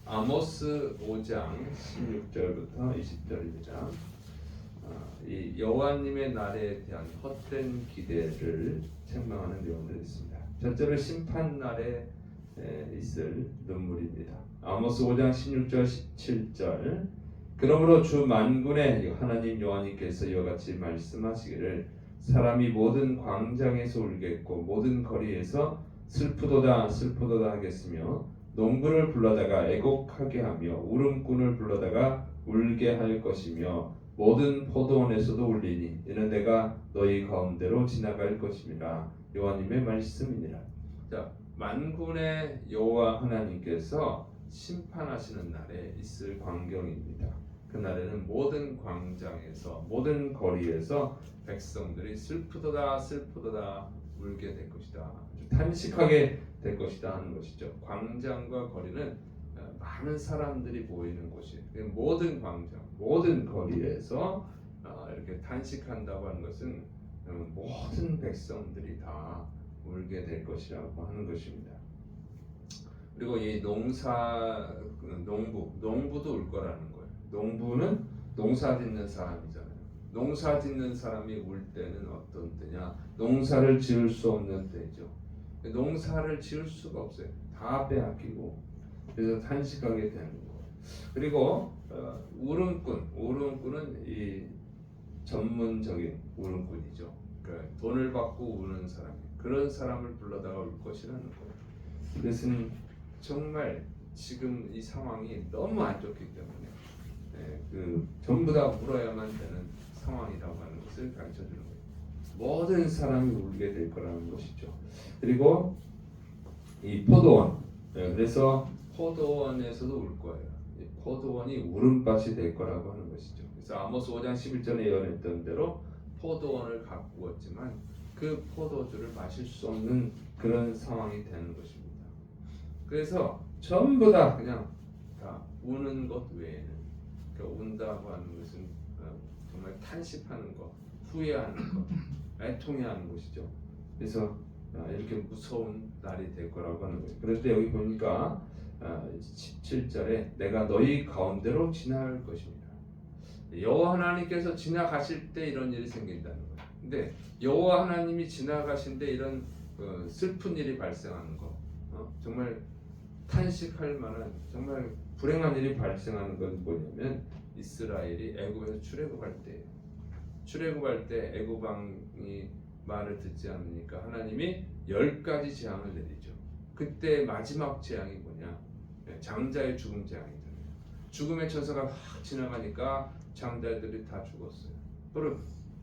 아모스 5장 16절부터 20절입니다. 이 여호와님의 날에 대한 헛된 기대를 책망하는 내용들이 있습니다. 첫째로 심판 날에 있을 눈물입니다. 아모스 5장 16절 17절 그러므로 주 만군의 하나님 여호와님께서 이와 같이 말씀하시기를 사람이 모든 광장에서 울겠고 모든 거리에서 슬프도다 슬프도다 하겠으며 농부를 불러다가 애곡하게 하며 울음꾼을 불러다가 울게 할 것이며 모든 포도원에서도 울리니 이는 내가 너희 가운데로 지나갈 것임이라 여호와님의 말씀이니라. 자, 만군의 여호와 하나님께서 심판하시는 날에 있을 광경입니다. 그날에는 모든 광장에서 모든 거리에서 백성들이 슬프도다 슬프도다 울게 될 것이다. 아주 탄식하게 될 것이다 하는 것이죠. 광장과 거리는 많은 사람들이 모이는 곳이에요. 모든 광장, 모든 거리에서 이렇게 탄식한다고 하는 것은 모든 백성들이 다 울게 될 것이라고 하는 것입니다. 그리고 이 농부도 울 거라는 거예요. 농부는 농사 짓는 사람이잖아요. 농사 짓는 사람이 울 때는 어떤 때냐? 농사를 지을 수 없는 때죠. 농사를 지을 수가 없어요. 다 빼앗기고 그래서 탄식하게 되는 거예요. 그리고 울음꾼은 이 전문적인 울음꾼이죠. 그러니까 돈을 받고 우는 사람, 그런 사람을 불러다가 울 것이라는 거예요. 그것은 정말 지금 이 상황이 너무 안 좋기 때문에 전부 다 울어야만 되는 상황이라고 하는 것을 가르쳐 주는 거예요. 모든 사람이 울게 될 거라는 것이죠. 그리고 이 포도원, 그래서 포도원에서도 울 거예요. 이 포도원이 울음밭이 될 거라고 하는 것이죠. 그래서 아모스 5장 11절에 예언했던 대로 포도원을 가꾸었지만 그 포도주를 마실 수 없는 그런 상황이 되는 것입니다. 그래서 전부 다 그냥 다 우는 것 외에는, 그러니까 운다고 하는 것은 정말 탄식하는 것, 후회하는 것, 애통해하는 것이죠. 그래서 이렇게 무서운 날이 될 거라고 하는 거예요. 그런데 여기 보니까 17절에 내가 너희 가운데로 지나갈 것입니다. 여호와 하나님께서 지나가실 때 이런 일이 생긴다는 거예요. 근데 여호와 하나님이 지나가신 때 이런 슬픈 일이 발생하는 거, 정말 탄식할 만한 정말 불행한 일이 발생하는 건 뭐냐면 이스라엘이 애굽에서 출애굽할 때예요. 출애굽할 때 애굽 왕이 말을 듣지 않으니까 하나님이 10가지 재앙을 내리죠. 그때 마지막 재앙이 뭐냐? 장자의 죽음 재앙이잖아요. 죽음의 천사가 확 지나가니까 장자들이 다 죽었어요. 바로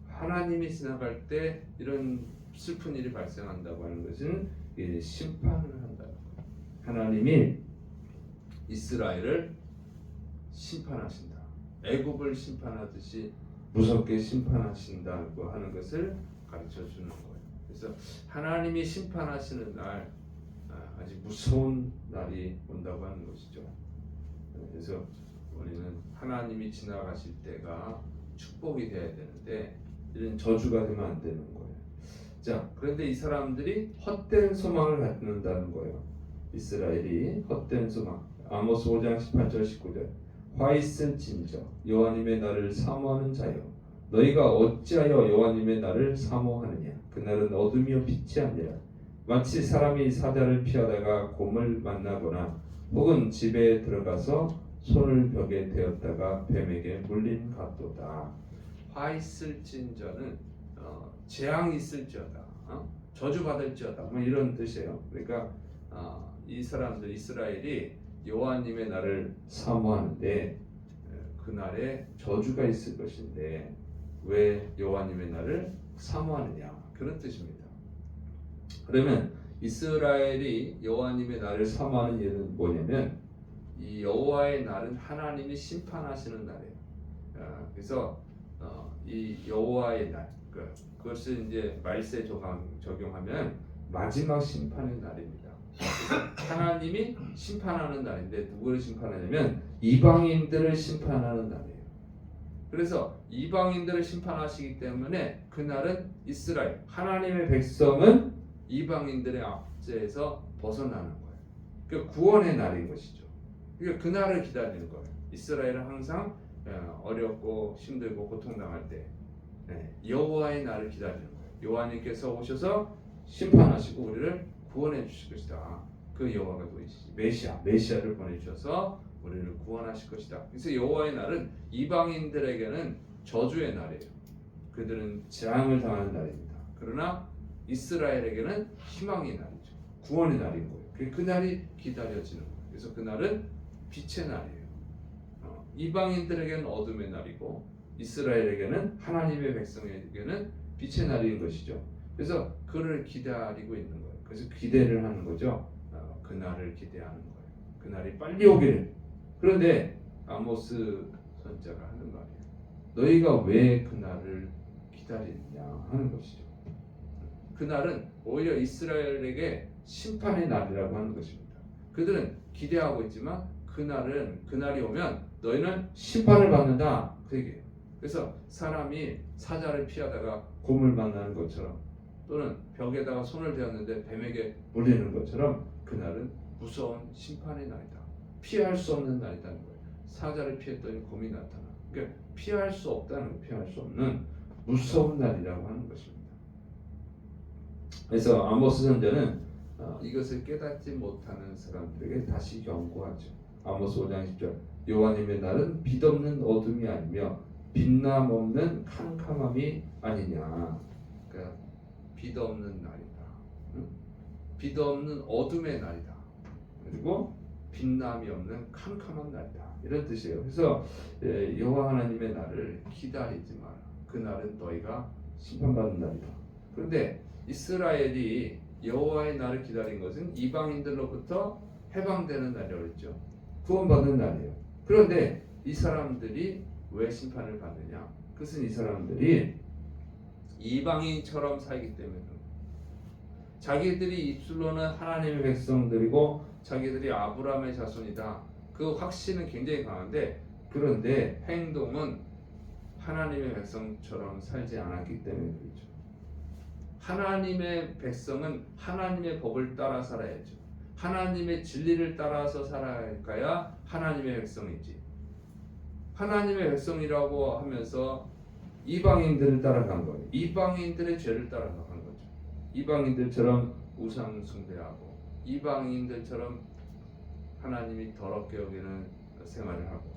하나님이 지나갈 때 이런 슬픈 일이 발생한다고 하는 것은 심판을 한다는 거예요. 하나님이 이스라엘을 심판하신다. 애굽을 심판하듯이 무섭게 심판하신다고 하는 것을 가르쳐 주는 거예요. 그래서 하나님이 심판하시는 날 아주 무서운 날이 온다고 하는 것이죠. 그래서 우리는 하나님이 지나가실 때가 축복이 되어야 되는데 이런 저주가 되면 안 되는 거예요. 자, 그런데 이 사람들이 헛된 소망을 갖는다는 거예요. 이스라엘이 헛된 소망. 아모스 5장 18절 19절 화 있을진저 여호와님의 날을 사모하는 자여 너희가 어찌하여 여호와님의 날을 사모하느냐 그날은 어둠이요 빛이 아니라 마치 사람이 사자를 피하다가 곰을 만나거나 혹은 집에 들어가서 손을 벽에 대었다가 뱀에게 물린 같도다. 화 있을진저는 재앙이 있을지어다, 저주받을지어다, 뭐 이런 뜻이에요. 그러니까 이 사람들 이스라엘이 여호와님의 날을 사모하는데 그날에 저주가 있을 것인데 왜 여호와님의 날을 사모하느냐 그런 뜻입니다. 그러면 이스라엘이 여호와님의 날을 사모하는 이유는 뭐냐면 이 여호와의 날은 하나님이 심판하시는 날이에요. 그래서 이 여호와의 날 그것을 이제 말세 적용하면 마지막 심판의 날입니다. 하나님이 심판하는 날인데 누구를 심판하냐면 이방인들을 심판하는 날이에요. 그래서 이방인들을 심판하시기 때문에 그날은 이스라엘 하나님의 백성은 이방인들의 압제에서 벗어나는 거예요. 그 구원의 날인 것이죠. 그러니까 그날을 기다리는 거예요. 이스라엘은 항상 어렵고 힘들고 고통당할 때 여호와의 날을 기다리는 거예요. 여호와님께서 오셔서 심판하시고 우리를 구원해 주실 것이다. 그 여호와가 누구시지? 메시아를 보내주셔서 우리를 구원하실 것이다. 그래서 여호와의 날은 이방인들에게는 저주의 날이에요. 그들은 재앙을 당하는 날입니다. 그러나 이스라엘에게는 희망의 날이죠. 구원의 날인 거예요. 그 날이 기다려지는 거예요. 그래서 그 날은 빛의 날이에요. 이방인들에게는 어둠의 날이고 이스라엘에게는 하나님의 백성에게는 빛의 날인 것이죠. 그래서 그를 기다리고 있는 거예요. 그래서 기대를 하는 거죠. 그 날을 기대하는 거예요. 그 날이 빨리 오기를. 그런데 아모스 선지자가 하는 말이에요. 너희가 왜 그 날을 기다리느냐 하는 것이죠. 그 날은 오히려 이스라엘에게 심판의 날이라고 하는 것입니다. 그들은 기대하고 있지만 그 날이 오면 너희는 심판을 받는다 그 얘기예요. 그래서 사람이 사자를 피하다가 곰을 만나는 것처럼 또는 벽에다가 손을 대었는데 뱀에게 물리는 것처럼 그날은 무서운 심판의 날이다. 피할 수 없는 날이라는 거예요. 사자를 피했더니 곰이 나타나. 그러니까 피할 수 없다는, 피할 수 없는 무서운 날이라고 하는 것입니다. 그래서 아모스 선지자는 이것을 깨닫지 못하는 사람들에게 다시 경고하죠. 아모스 5장 10절 여호와님의 날은 빛없는 어둠이 아니며 빛남 없는 캄캄함이 아니냐. 그러니까 빛없는 날이다. 빛없는 어둠의 날이다. 그리고 빛남이 없는 캄캄한 날이다. 이런 뜻이에요. 그래서 여호와 하나님의 날을 기다리지 마라. 그 날은 너희가 심판받는 날이다. 그런데 이스라엘이 여호와의 날을 기다린 것은 이방인들로부터 해방되는 날이라고 했죠. 구원받는 날이에요. 그런데 이 사람들이 왜 심판을 받느냐? 그것은 이 사람들이 이방인처럼 살기 때문에 자기들이 입술로는 하나님의 백성들이고 자기들이 아브라함의 자손이다. 그 확신은 굉장히 강한데 그런데 행동은 하나님의 백성처럼 살지 않았기 때문에 그렇죠. 하나님의 백성은 하나님의 법을 따라 살아야죠. 하나님의 진리를 따라서 살아야 하나님의 백성이지. 하나님의 백성이라고 하면서 이방인들을 따라간 거예요. 이방인들의 죄를 따라간 거죠. 이방인들처럼 우상 숭배하고 이방인들처럼 하나님이 더럽게 여기는 생활을 하고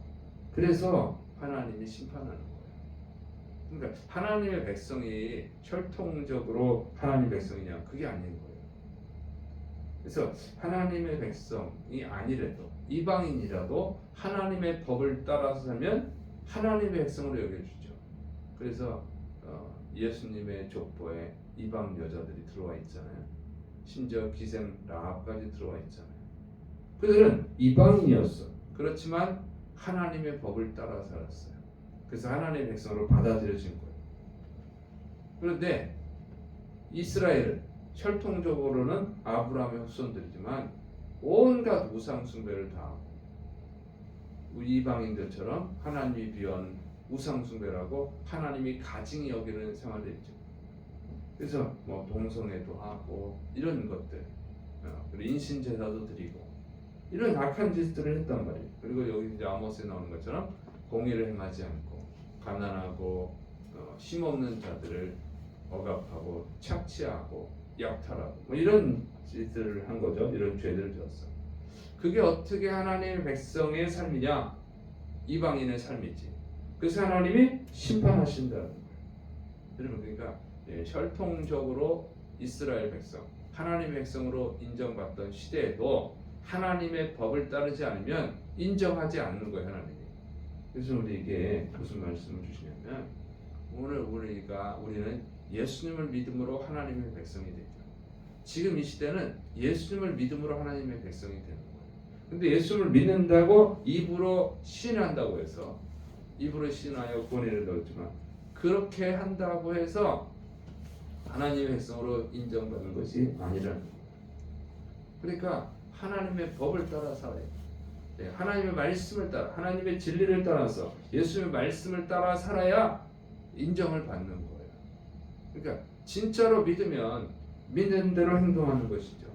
그래서 하나님이 심판하는 거예요. 그러니까 하나님의 백성이 혈통적으로 하나님의 백성이냐 그게 아닌 거예요. 그래서 하나님의 백성이 아니래도 이방인이라도 하나님의 법을 따라서 살면 하나님의 백성으로 여겨주죠. 그래서 예수님의 족보에 이방 여자들이 들어와 있잖아요. 심지어 기생 라합까지 들어와 있잖아요. 그들은 이방인이었어. 그렇지만 하나님의 법을 따라 살았어요. 그래서 하나님의 백성으로 받아들여진 거예요. 그런데 이스라엘은 혈통적으로는 아브라함의 후손들이지만 온갖 우상 숭배를 다 하고 이방인들처럼 하나님이 비운 우상 숭배를 하고 하나님이 가증히 여기는 생활을 했죠. 그래서 뭐 동성애도 하고 이런 것들, 그리고 인신 제사도 드리고 이런 악한 짓들을 했단 말이에요. 그리고 여기 이제 아모스에 나오는 것처럼 공의를 행하지 않고 가난하고 힘없는 자들을 억압하고 착취하고 약탈하고 뭐 이런 짓들을 한 거죠. 이런 죄들을 지었어. 그게 어떻게 하나님의 백성의 삶이냐? 이방인의 삶이지. 그래서 하나님이 심판하신다는 거예요. 여러분 그러니까 혈통적으로 이스라엘 백성, 하나님의 백성으로 인정받던 시대에도 하나님의 법을 따르지 않으면 인정하지 않는 거예요, 하나님이. 그래서 우리에게 무슨 말씀을 주시냐면 오늘 우리는 예수님을 믿음으로 하나님의 백성이 되죠. 지금 이 시대는 예수님을 믿음으로 하나님의 백성이 되는 거예요. 근데 예수님을 믿는다고 입으로 시인한다고 해서 입으로 시인하여 구원을 넣었지만 그렇게 한다고 해서 하나님의 백성으로 인정받는 것이 아니라는 거예요. 그러니까 하나님의 법을 따라 살아야 돼요. 하나님의 말씀을 따라, 하나님의 진리를 따라서 예수님의 말씀을 따라 살아야 인정을 받는 거예요. 그러니까 진짜로 믿으면 믿는 대로 행동하는 것이죠.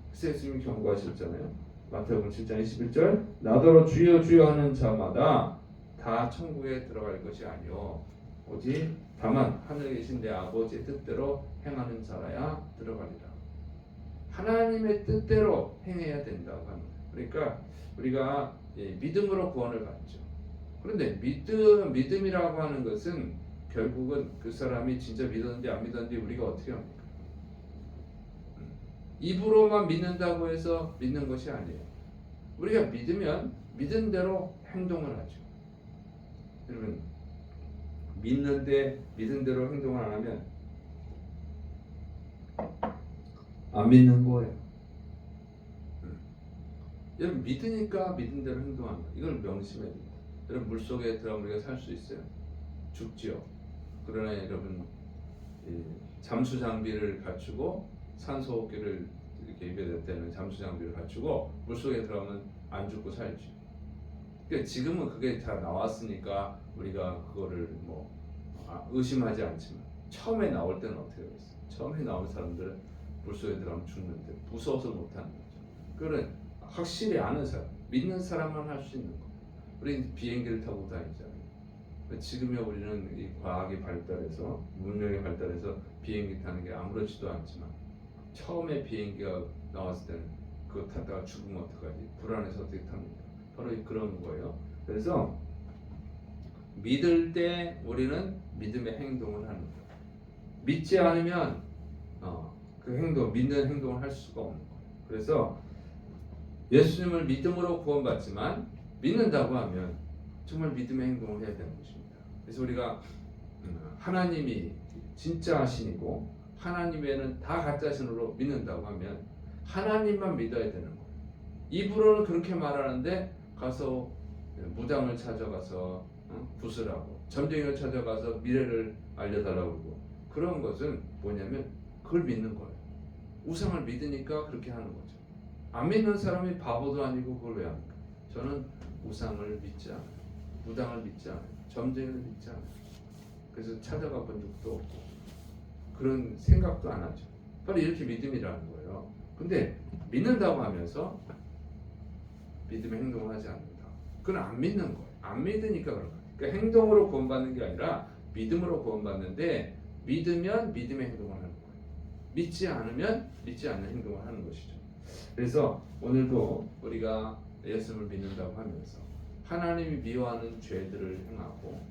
그래서 예수님이 경고하셨잖아요. 마태복음 7장 21절 나더러 주여 주여 하는 자마다 다 천국에 들어갈 것이 아니요 오직 다만 하늘에 계신 내 아버지의 뜻대로 행하는 자라야 들어가리라. 하나님의 뜻대로 행해야 된다고 합니다. 그러니까 우리가 믿음으로 구원을 받죠. 그런데 믿음이라고 하는 것은 결국은 그 사람이 진짜 믿었는지 안 믿었는지 우리가 어떻게 합니까? 입으로만 믿는다고 해서 믿는 것이 아니에요. 우리가 믿으면 믿은 대로 행동을 하죠. 여러분 믿는데 믿은 대로 행동을 안 하면 안 믿는 거예요. 여러분 믿으니까 믿은 대로 행동한다. 이걸 명심해야 됩니다. 여러분 물속에 들어가면 우리가 살 수 있어요? 죽지요. 그러나 여러분 잠수 장비를 갖추고 산소호흡기를 이렇게 입에 대는 잠수 장비를 갖추고 물속에 들어가면 안 죽고 살죠. 그러니까 지금은 그게 다 나왔으니까 우리가 그거를 의심하지 않지만 처음에 나올 때는 어떻게 했어요? 처음에 나온 사람들은 물속에 들어가면 죽는데 무서워서 못하는 거죠. 그거는 확실히 아는 사람, 믿는 사람만 할 수 있는 거. 우리는 비행기를 타고 다니잖아요. 지금의 우리는 이 과학이 발달해서 문명이 발달해서 비행기 타는 게 아무렇지도 않지만 처음에 비행기가 나왔을 때는 그거 타다가 죽으면 어떡하지? 불안해서 어떻게 탑니까? 바로 그런 거예요. 그래서 믿을 때 우리는 믿음의 행동을 하는 거예요. 믿지 않으면 그 행동, 믿는 행동을 할 수가 없는 거예요. 그래서 예수님을 믿음으로 구원받지만 믿는다고 하면 정말 믿음의 행동을 해야 되는 것입니다. 그래서 우리가 하나님이 진짜 신이고 하나님 외에는 다 가짜 신으로 믿는다고 하면 하나님만 믿어야 되는 거예요. 입으로는 그렇게 말하는데 가서 무당을 찾아가서 굿을 하고 점쟁이를 찾아가서 미래를 알려달라고 그러고 그런 것은 뭐냐면 그걸 믿는 거예요. 우상을 믿으니까 그렇게 하는 거죠. 안 믿는 사람이 바보도 아니고 그걸 왜 합니까? 저는 우상을 믿지 않아요. 무당을 믿지 않아요. 점쟁이를 믿지 않아요. 그래서 찾아가 본 적도 없고 그런 생각도 안 하죠. 바로 이렇게 믿음이라는 거예요. 근데 믿는다고 하면서 믿음의 행동을 하지 않는다. 그건 안 믿는 거예요. 안 믿으니까 그런 거예요. 그러니까 행동으로 구원받는 게 아니라 믿음으로 구원받는데 믿으면 믿음의 행동을 하는 거예요. 믿지 않으면 믿지 않는 행동을 하는 것이죠. 그래서 오늘도 우리가 예수님을 믿는다고 하면서 하나님이 미워하는 죄들을 행하고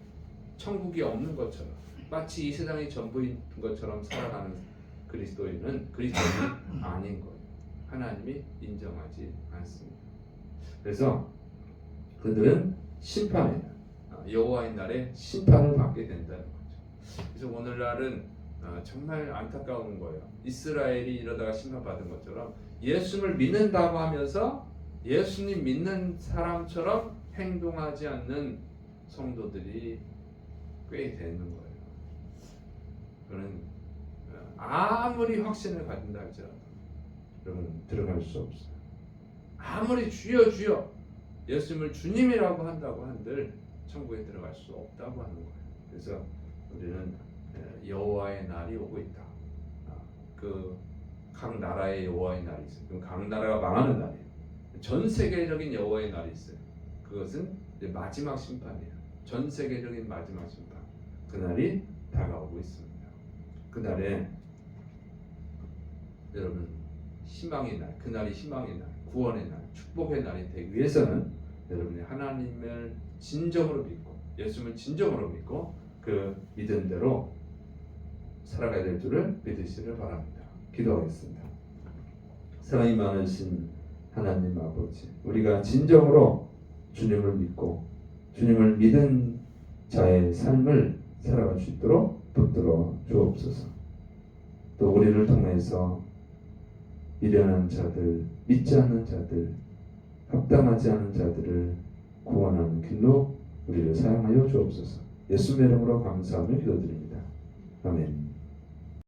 천국이 없는 것처럼 마치 이 세상이 전부인 것처럼 살아가는 그리스도인이 아닌 거예요. 하나님이 인정하지 않습니다. 그래서 그들은 심판의 날, 여호와의 날에 심판을 받게 된다는 거죠. 그래서 오늘날은 정말 안타까운 거예요. 이스라엘이 이러다가 심판받은 것처럼 예수님을 믿는다고 하면서 예수님 믿는 사람처럼 행동하지 않는 성도들이 꽤 되는 거예요. 그는 아무리 확신을 가진다 할지라도 여러분 들어갈 수 없어요. 아무리 주여 주여 예수님을 주님이라고 한다고 한들 천국에 들어갈 수 없다고 하는 거예요. 그래서 우리는 여호와의 날이 오고 있다. 그 각 나라의 여호와의 날이 있어요. 각 나라가 망하는 날이에요. 전 세계적인 여호와의 날이 있어요. 그것은 이제 마지막 심판이에요. 전 세계적인 마지막 심판. 그 날이 다가오고 있습니다. 그 날에 여러분 희망의 날, 그 날이 희망의 날, 구원의 날, 축복의 날이 되기 위해서는 여러분이 하나님을 진정으로 믿고 예수님을 진정으로 믿고 그 믿음대로 살아가야 될 줄을 믿으시를 바랍니다. 기도하겠습니다. 사랑이 많으신 하나님 아버지, 우리가 진정으로 주님을 믿고 주님을 믿은 자의 삶을 살아갈 수 있도록 붙들어 주옵소서. 또 우리를 통해서 미련한 자들, 믿지 않는 자들, 합당하지 않은 자들을 구원하는 길로 우리를 사용하여 주옵소서. 예수님의 이름으로 감사하며 기도드립니다. 아멘.